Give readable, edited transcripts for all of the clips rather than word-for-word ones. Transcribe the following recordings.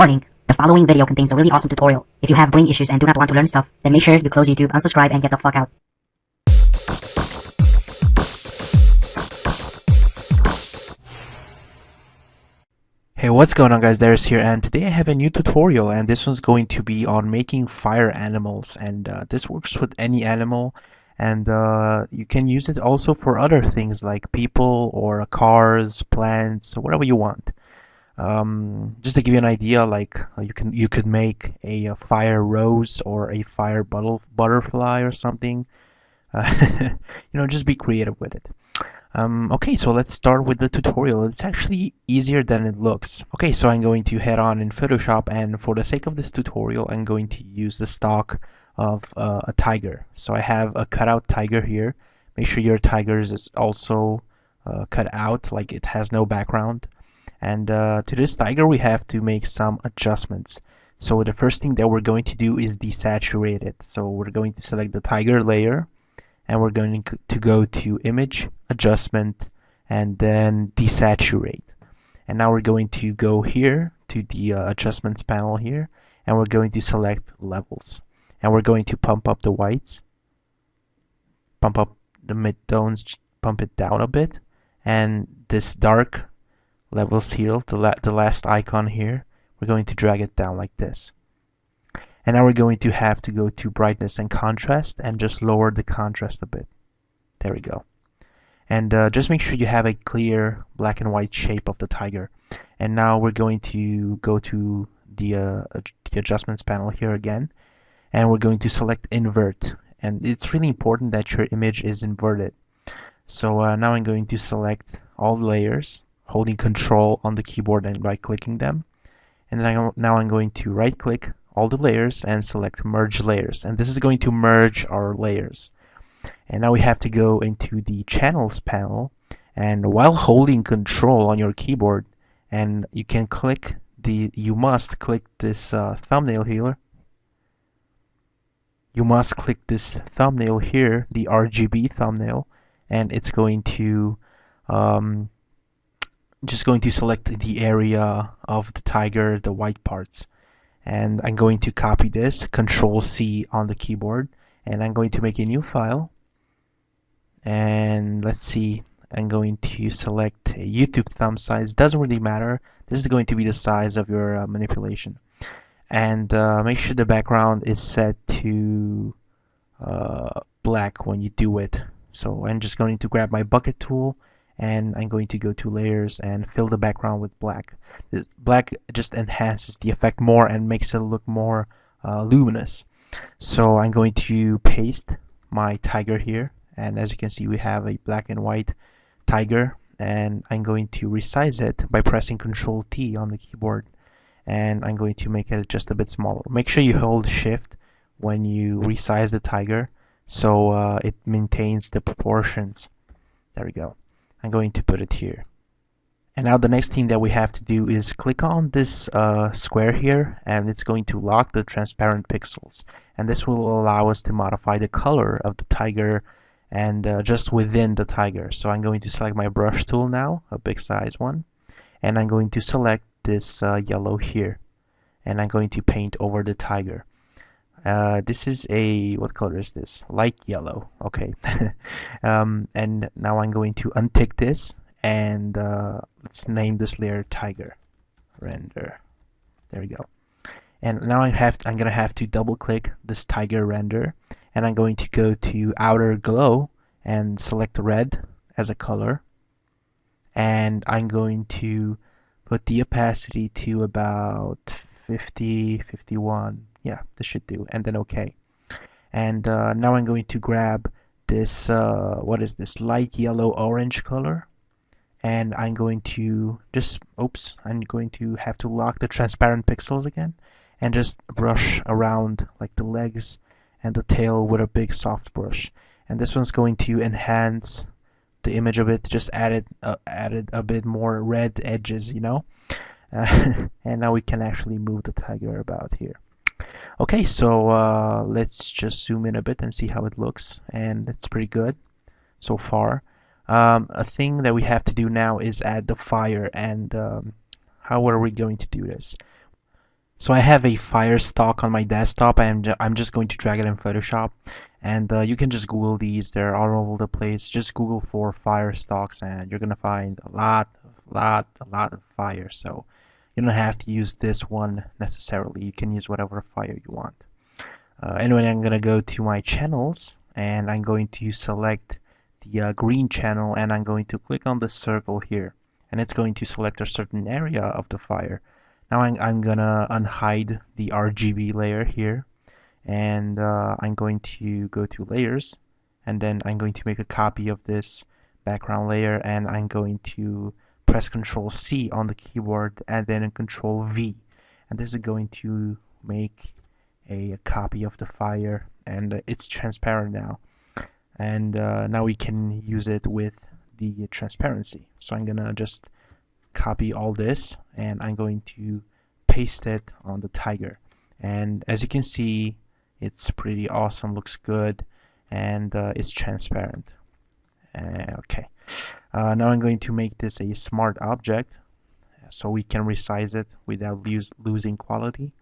Warning, the following video contains a really awesome tutorial. If you have brain issues and do not want to learn stuff, then make sure you close YouTube, unsubscribe, and get the fuck out. Hey, what's going on guys, Darius here, and today I have a new tutorial, and this one's going to be on making fire animals, and this works with any animal, and you can use it also for other things like people or cars, plants, whatever you want. Just to give you an idea, like you could make a fire rose or a fire butterfly or something. Just be creative with it. Okay, so let's start with the tutorial. It's actually easier than it looks. Okay, so I'm going to head on in Photoshop, and for the sake of this tutorial, I'm going to use the stock of a tiger. So I have a cutout tiger here. Make sure your tiger is also cut out, like it has no background. And to this tiger, we have to make some adjustments. So the first thing that we're going to do is desaturate it. So we're going to select the tiger layer, and we're going to go to Image, Adjustment, and then Desaturate. And now we're going to go here to the Adjustments panel here, and we're going to select Levels. And we're going to pump up the whites, pump up the midtones, pump it down a bit, and this dark levels here, the last icon here, we're going to drag it down like this. And now we're going to have to go to brightness and contrast and just lower the contrast a bit. There we go. And just make sure you have a clear black and white shape of the tiger. And now we're going to go to the adjustments panel here again, and we're going to select invert. And it's really important that your image is inverted. So now I'm going to select all the layers, holding Control on the keyboard and right-clicking them. And now I'm going to right-click all the layers and select Merge Layers. And this is going to merge our layers. And now we have to go into the Channels panel, and while holding Control on your keyboard, and you must click this thumbnail here. You must click this thumbnail here, the RGB thumbnail, and it's going to just going to select the area of the tiger, the white parts. And I'm going to copy this, Control C on the keyboard, and I'm going to make a new file. And let's see, I'm going to select a YouTube thumb size. Doesn't really matter. This is going to be the size of your manipulation. And make sure the background is set to black when you do it. So I'm just going to grab my bucket tool, and I'm going to go to layers and fill the background with black. The black just enhances the effect more and makes it look more luminous. So I'm going to paste my tiger here, and as you can see, we have a black and white tiger, and I'm going to resize it by pressing Control T on the keyboard, and I'm going to make it just a bit smaller. Make sure you hold Shift when you resize the tiger, so it maintains the proportions. There we go. I'm going to put it here. And now the next thing that we have to do is click on this square here, and it's going to lock the transparent pixels. And this will allow us to modify the color of the tiger and just within the tiger. So I'm going to select my brush tool now, a big size one, and I'm going to select this yellow here, and I'm going to paint over the tiger. This is what color is this? Light yellow. Okay. And now I'm going to untick this, and let's name this layer Tiger Render. There we go. And now I'm gonna have to double click this tiger render, and I'm going to go to Outer Glow and select red as a color, and I'm going to put the opacity to about 50, 51. Yeah, this should do, and then OK. And now I'm going to grab this, what is this, light yellow orange color, and I'm going to I'm going to have to lock the transparent pixels again, and just brush around like the legs and the tail with a big soft brush. And this one's going to enhance the image a bit, just added a bit more red edges, you know. And now we can actually move the tiger about here. Okay, so let's just zoom in a bit and see how it looks, and it's pretty good so far. A thing that we have to do now is add the fire, and how are we going to do this? So I have a fire stock on my desktop, and I'm just going to drag it in Photoshop, and you can just Google these. They're all over the place. Just Google for fire stocks, and you're gonna find a lot of fire. So you don't have to use this one necessarily. You can use whatever fire you want. Anyway, I'm gonna go to my channels, and I'm going to select the green channel, and I'm going to click on the circle here, and it's going to select a certain area of the fire. Now I'm gonna unhide the RGB layer here, and I'm going to go to layers, and then I'm going to make a copy of this background layer, and I'm going to press Control C on the keyboard and then Control V, and this is going to make a copy of the fire, and it's transparent now, and now we can use it with the transparency. So I'm gonna just copy all this, and I'm going to paste it on the tiger, and as you can see, it's pretty awesome, looks good, and it's transparent. Okay, now I'm going to make this a smart object so we can resize it without losing quality.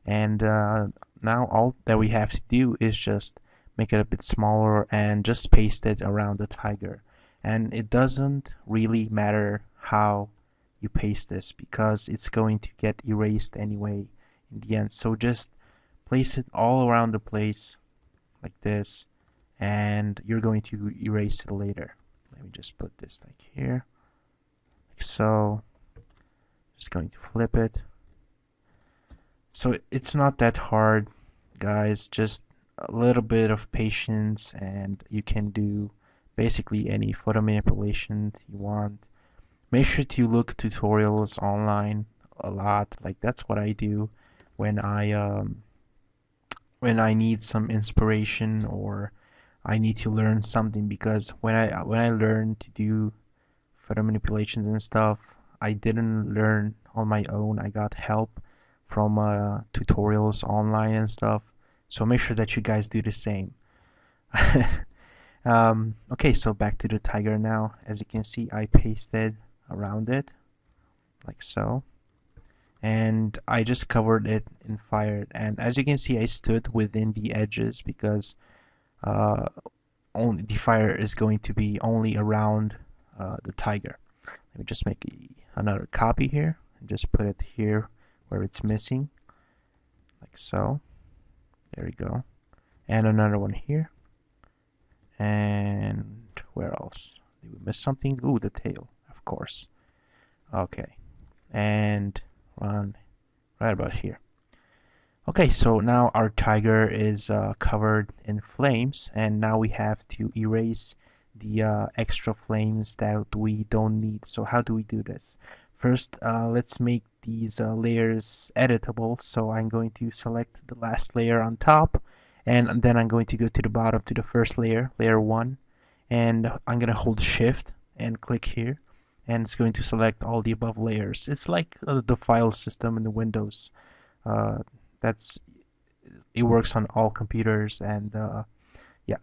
And now all that we have to do is just make it a bit smaller and just paste it around the tiger. And it doesn't really matter how you paste this because it's going to get erased anyway in the end. So just place it all around the place like this, and you're going to erase it later. Let me just put this like here, like so. Just going to flip it. So it's not that hard, guys, just a little bit of patience and you can do basically any photo manipulation you want. Make sure to look tutorials online a lot. Like that's what I do when I need some inspiration or I need to learn something, because when I learn to do photo manipulations and stuff, I didn't learn on my own. I got help from tutorials online and stuff. So make sure that you guys do the same. Okay, so back to the tiger now. As you can see, I pasted around it like so, and I just covered it in fire. And as you can see, I stood within the edges because uh, only the fire is going to be only around the tiger. Let me just make another copy here and just put it here where it's missing, like so. There we go. And another one here. And where else? Did we miss something? Ooh, the tail, of course. Okay. And one right about here. Okay, so now our tiger is covered in flames, and now we have to erase the extra flames that we don't need. So how do we do this? First, let's make these layers editable. So I'm going to select the last layer on top, and then I'm going to go to the bottom to the first layer, layer 1, and I'm going to hold Shift and click here, and it's going to select all the above layers. It's like the file system in the Windows. Uh, that's it works on all computers, and yeah.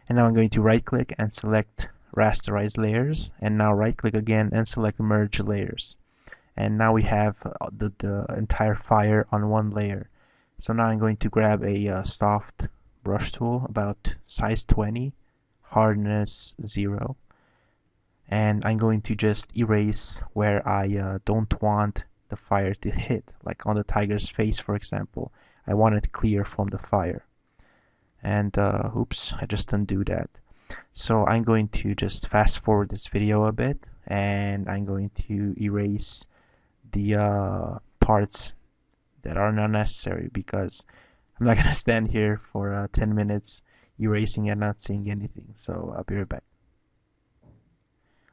And now I'm going to right click and select rasterize layers, and now right click again and select merge layers, and now we have the entire fire on one layer. So now I'm going to grab a soft brush tool about size 20, hardness 0, and I'm going to just erase where I don't want the fire to hit, like on the tiger's face, for example. I want it clear from the fire. And oops, I just undo that. So I'm going to just fast forward this video a bit, and I'm going to erase the parts that are not necessary, because I'm not gonna stand here for 10 minutes erasing and not seeing anything. So I'll be right back.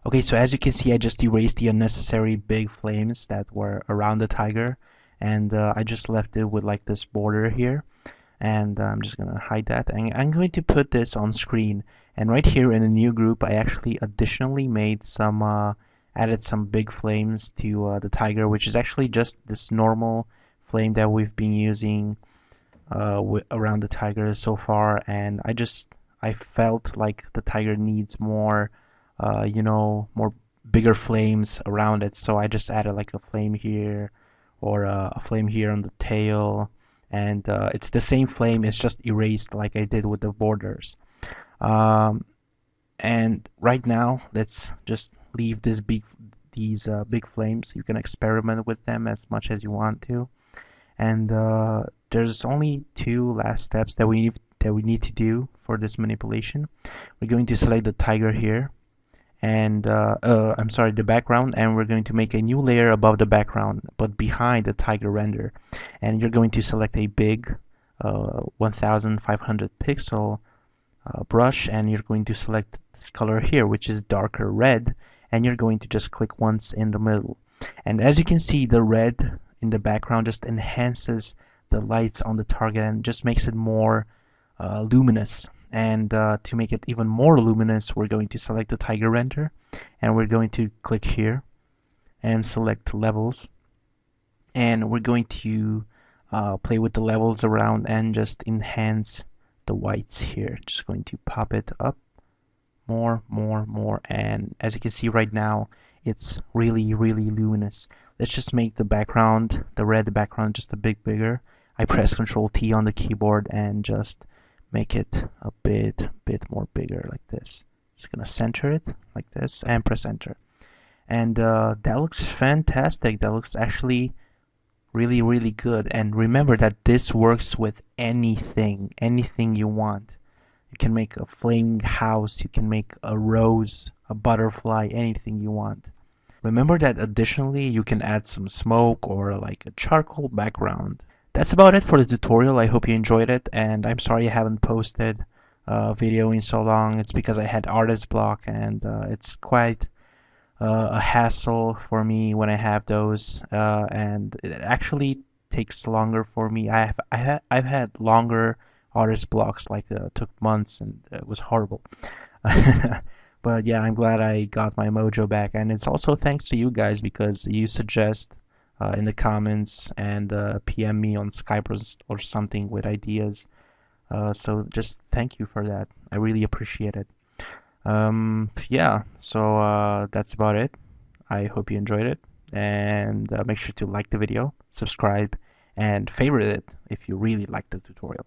Okay, so as you can see, I just erased the unnecessary big flames that were around the tiger, and I just left it with like this border here, and I'm just gonna hide that, and I'm going to put this on screen. And right here in a new group, I actually additionally made some added some big flames to the tiger, which is actually just this normal flame that we've been using around the tiger so far, and I felt like the tiger needs more more bigger flames around it, so I just added like a flame here or a flame here on the tail, and it's the same flame, it's just erased like I did with the borders. Um, and right now, let's just leave these big flames. You can experiment with them as much as you want to. And there's only two last steps that we need to do for this manipulation. We're going to select the tiger here, and I'm sorry, the background, and we're going to make a new layer above the background, but behind the tiger render. And you're going to select a big 1500 pixel brush, and you're going to select this color here, which is darker red, and you're going to just click once in the middle. And as you can see, the red in the background just enhances the lights on the target and just makes it more luminous. And to make it even more luminous, we're going to select the tiger render, and we're going to click here and select levels, and we're going to play with the levels around and just enhance the whites here. Just going to pop it up more, more, more, and as you can see right now, it's really, really luminous. Let's just make the background, the red background, just a bit bigger. I press Control T on the keyboard and just make it a bit more bigger like this. Just gonna center it like this and press enter. And that looks fantastic. That looks actually really, really good. And remember that this works with anything you want. You can make a flaming house, you can make a rose, a butterfly, anything you want. Remember that additionally you can add some smoke or like a charcoal background. That's about it for the tutorial. I hope you enjoyed it, and I'm sorry I haven't posted a video in so long. It's because I had artist block, and it's quite a hassle for me when I have those, and it actually takes longer for me. I've had longer artist blocks, like took months, and it was horrible. But yeah, I'm glad I got my mojo back, and it's also thanks to you guys because you suggest in the comments and PM me on Skype or something with ideas. So just thank you for that. I really appreciate it. Yeah, so that's about it. I hope you enjoyed it, and make sure to like the video, subscribe, and favorite it if you really liked the tutorial.